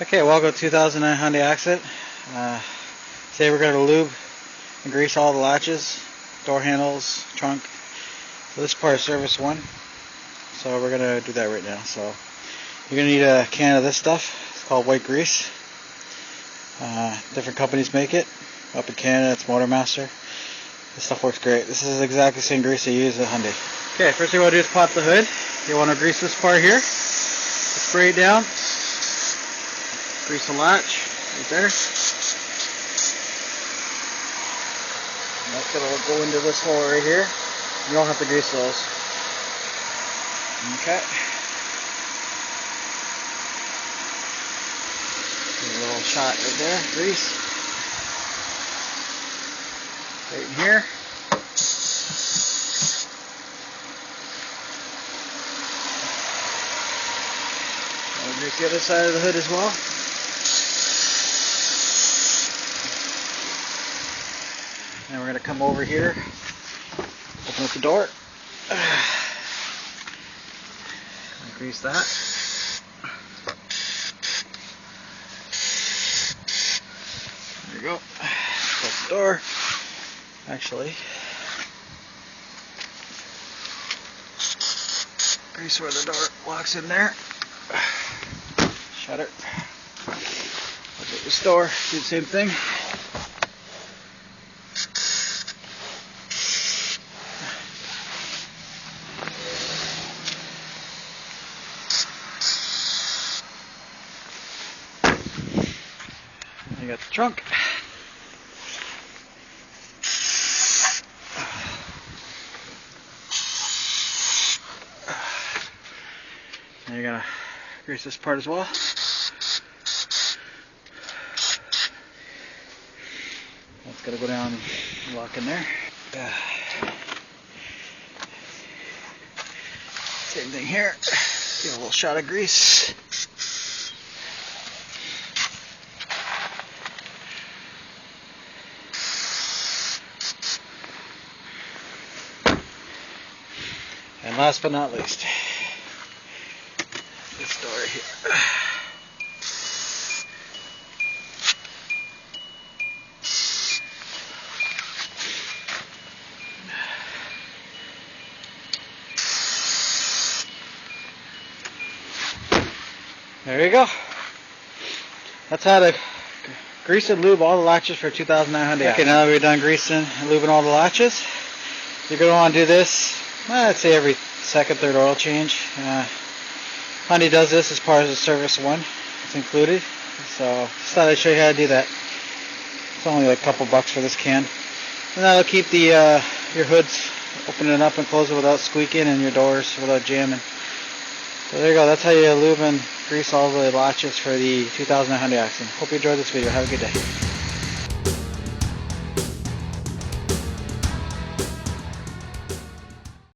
Okay, welcome to 2009 Hyundai Accent. Today we're going to lube and grease all the latches, door handles, trunk. So this part is service 1. So we're going to do that right now. So you're going to need a can of this stuff. It's called white grease. Different companies make it. Up in Canada it's Motor Master. This stuff works great. This is exactly the same grease they use at Hyundai. Okay, first thing you want to do is pop the hood. You want to grease this part here. Spray it down. Grease the latch right there. And that's going to go into this hole right here. You don't have to grease those. Okay. A little shot right there, grease. Right in here. I'll grease the other side of the hood as well. And we're going to come over here, open up the door, grease that. There you go. Close the door. Actually, grease where the door locks in there. Shut it. Look at this door. Do the same thing. You got the trunk. Now you're gonna grease this part as well. That's gonna go down and lock in there. Same thing here. Give a little shot of grease. And last but not least, this door here. There you go. That's how to grease and lube all the latches for 2009 Hyundai. Okay, now that we're done greasing and lubing all the latches, you're going to want to do this, I'd say every second, third oil change. Hyundai does this as part of the service 1. It's included. So just thought I'd show you how to do that. It's only like a couple bucks for this can. And that'll keep the your hoods opening up and closing without squeaking, and your doors without jamming. So there you go. That's how you lube and grease all the latches for the 2009 Hyundai Accent. Hope you enjoyed this video. Have a good day.